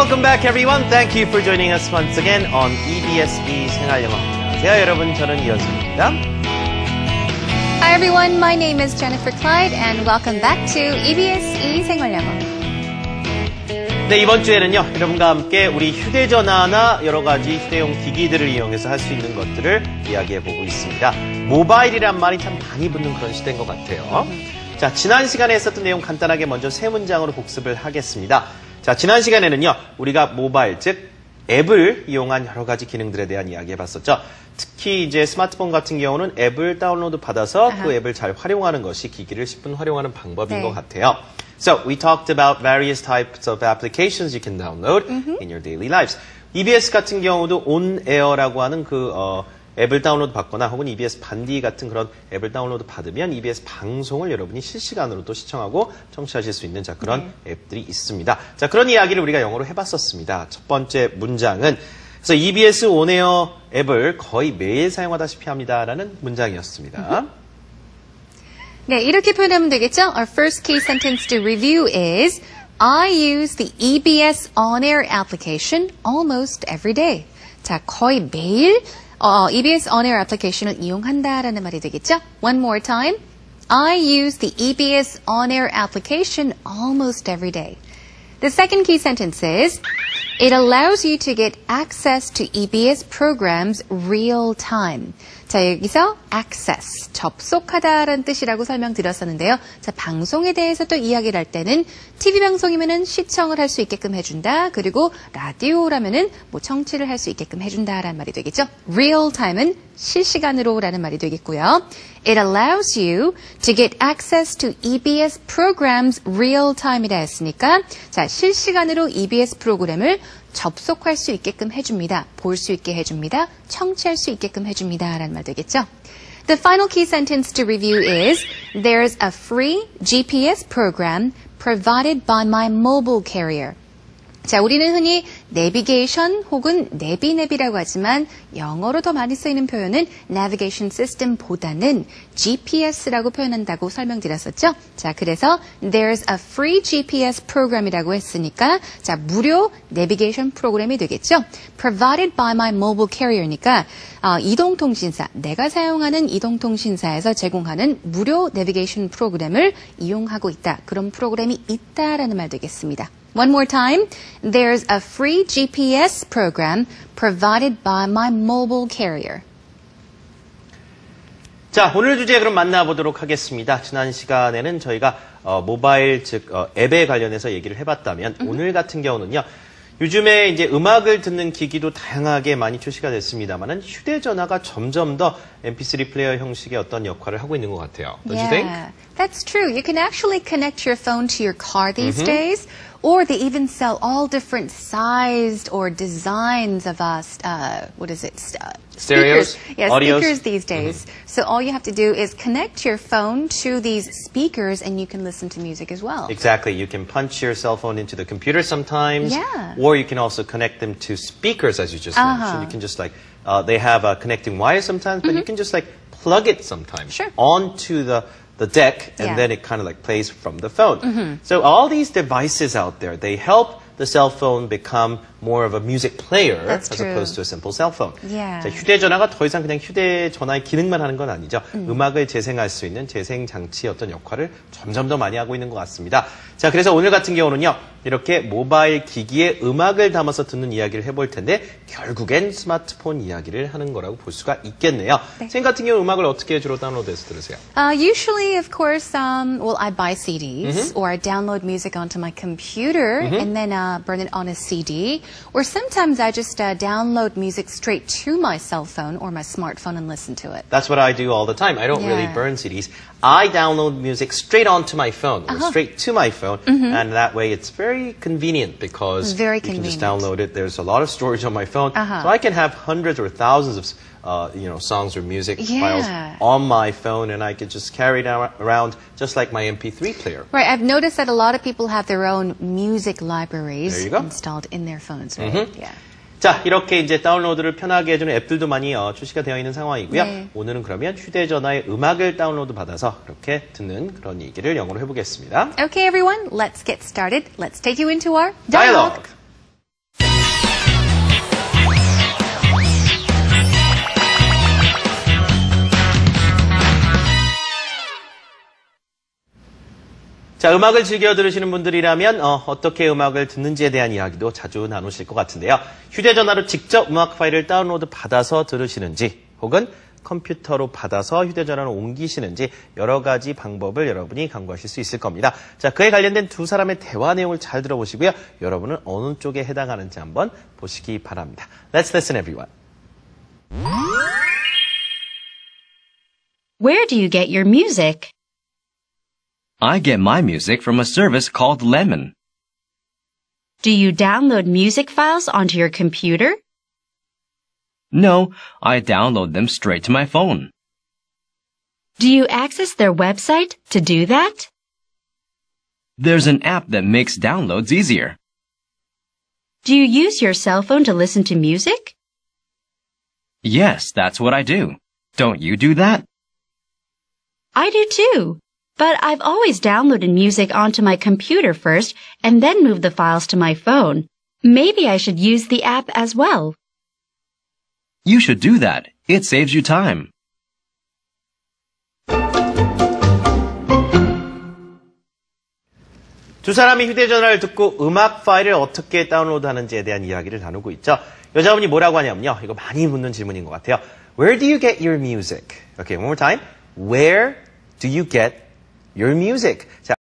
Welcome back, everyone. Thank you for joining us once again on EBS 생활영어. 안녕하세요, 여러분. 저는 이현수입니다. Hi, everyone. My name is Jennifer Clyde, and welcome back to EBS 생활영어. 네, 이번 주에는요, 여러분과 함께 우리 휴대전화나 여러 가지 휴대용 기기들을 이용해서 할 수 있는 것들을 이야기해보고 있습니다. 모바일이란 말이 참 많이 붙는 그런 시대인 것 같아요. 자, 지난 시간에 했었던 내용 간단하게 먼저 세 문장으로 복습을 하겠습니다. 자, 지난 시간에는요, 우리가 모바일, 즉 앱을 이용한 여러 가지 기능들에 대한 이야기 해봤었죠. 특히 이제 스마트폰 같은 경우는 앱을 다운로드 받아서 그 앱을 잘 활용하는 것이 기기를 10분 활용하는 방법인 것 같아요. So, we talked about various types of applications you can download in your daily lives. EBS 같은 경우도 온에어라고 하는 앱을 다운로드 받거나 혹은 EBS 반디 같은 그런 앱을 다운로드 받으면 EBS 방송을 여러분이 실시간으로 또 시청하고 청취하실 수 있는 그런 앱들이 있습니다. 자, 그런 이야기를 우리가 영어로 해봤었습니다. 첫 번째 문장은 그래서 EBS 온에어 앱을 거의 매일 사용하다시피 합니다라는 문장이었습니다. 네, 이렇게 표현하면 되겠죠? Our first key sentence to review is I use the EBS on-air application almost every day. 자, 거의 매일 EBS on-air application을 이용한다라는 말이 되겠죠? One more time. I use the EBS on-air application almost every day. The second key sentence is it allows you to get access to EBS programs real time. 자, 여기서 access, 접속하다라는 뜻이라고 설명드렸었는데요. 자, 방송에 대해서 또 이야기를 할 때는 TV 방송이면은 시청을 할 수 있게끔 해준다. 그리고 라디오라면은 청취를 할 수 있게끔 해준다라는 말이 되겠죠. real time은 실시간으로라는 말이 되겠고요. It allows you to get access to EBS programs real time이라 했으니까 자, 실시간으로 EBS 프로그램을 접속할 수 있게끔 해줍니다. 볼 수 있게 해줍니다. 청취할 수 있게끔 해줍니다. 라는 말 되겠죠. The final key sentence to review is There's a free GPS program provided by my mobile carrier. 자, 우리는 흔히 내비게이션 혹은 내비내비라고 하지만 영어로 더 많이 쓰이는 표현은 Navigation System보다는 GPS라고 표현한다고 설명드렸었죠. 자, 그래서 There's a free GPS program이라고 했으니까 자, 무료 내비게이션 프로그램이 되겠죠. Provided by my mobile carrier니까 이동통신사, 내가 사용하는 이동통신사에서 제공하는 무료 내비게이션 프로그램을 이용하고 있다. 그런 프로그램이 있다라는 말 되겠습니다. One more time. There's a free GPS program provided by my mobile carrier. 자, 오늘 주제 그럼 만나보도록 하겠습니다. 지난 시간에는 저희가 모바일, 즉 앱에 관련해서 얘기를 해봤다면 오늘 같은 경우는요. 요즘에 이제 음악을 듣는 기기도 다양하게 많이 출시가 됐습니다만은 휴대전화가 점점 더 MP3 플레이어 형식의 어떤 역할을 하고 있는 것 같아요. Don't you think? That's true. You can actually connect your phone to your car these days. Or they even sell all different sized or designs of what is it? Stereos? Speakers. Yeah, audios. Speakers these days. So all you have to do is connect your phone to these speakers and you can listen to music as well. Exactly. You can punch your cell phone into the computer sometimes. Yeah. Or you can also connect them to speakers, as you just mentioned. You can just they have a connecting wire sometimes, but you can just plug it sometimes onto the deck, and then it kind of plays from the phone. So all these devices out there, they help the cell phone become more of a music player as opposed to a simple cell phone. Yeah. 자, 휴대전화가 더 이상 그냥 휴대전화의 기능만 하는 건 아니죠. 음악을 재생할 수 있는 재생장치의 어떤 역할을 점점 더 많이 하고 있는 것 같습니다. 자, 그래서 오늘 같은 경우는요. 이렇게 모바일 기기에 음악을 담아서 듣는 이야기를 해볼 텐데 결국엔 스마트폰 이야기를 하는 거라고 볼 수가 있겠네요. 선생님 같은 경우 음악을 어떻게 주로 다운로드해서 들으세요? Usually, of course, well, I buy CDs or I download music onto my computer and then burn it on a CD. Or sometimes I just download music straight to my cell phone or my smartphone and listen to it. That's what I do all the time. I don't really burn CDs. I download music straight onto my phone or straight to my phone. And that way it's very convenient because you can just download it. There's a lot of storage on my phone. So I can have hundreds or thousands of songs or music files on my phone, and I could just carry it around just like my MP3 player. Right. I've noticed that a lot of people have their own music libraries installed in their phones, right? Yeah. 자, 이렇게 이제 다운로드를 편하게 해주는 앱들도 많이 출시가 되어 있는 상황이고요. 오늘은 그러면 휴대전화에 음악을 다운로드 받아서 이렇게 듣는 그런 얘기를 영어로 해보겠습니다. Okay, everyone, let's get started. Let's take you into our dialogue. 자, 음악을 즐겨 들으시는 분들이라면 어떻게 음악을 듣는지에 대한 이야기도 자주 나누실 것 같은데요. 휴대전화로 직접 음악 파일을 다운로드 받아서 들으시는지 혹은 컴퓨터로 받아서 휴대전화로 옮기시는지 여러 가지 방법을 여러분이 강구하실 수 있을 겁니다. 자, 그에 관련된 두 사람의 대화 내용을 잘 들어보시고요. 여러분은 어느 쪽에 해당하는지 한번 보시기 바랍니다. Let's listen, everyone. Where do you get your music? I get my music from a service called Lemon. Do you download music files onto your computer? No, I download them straight to my phone. Do you access their website to do that? There's an app that makes downloads easier. Do you use your cell phone to listen to music? Yes, that's what I do. Don't you do that? I do too. But I've always downloaded music onto my computer first and then moved the files to my phone. Maybe I should use the app as well. You should do that. It saves you time. 두 사람이 휴대전화를 듣고 음악 파일을 어떻게 다운로드하는지에 대한 이야기를 나누고 있죠. 여자분이 뭐라고 하냐면요. 이거 많이 묻는 질문인 것 같아요. Where do you get your music? Okay, one more time. Where do you get your music? 자,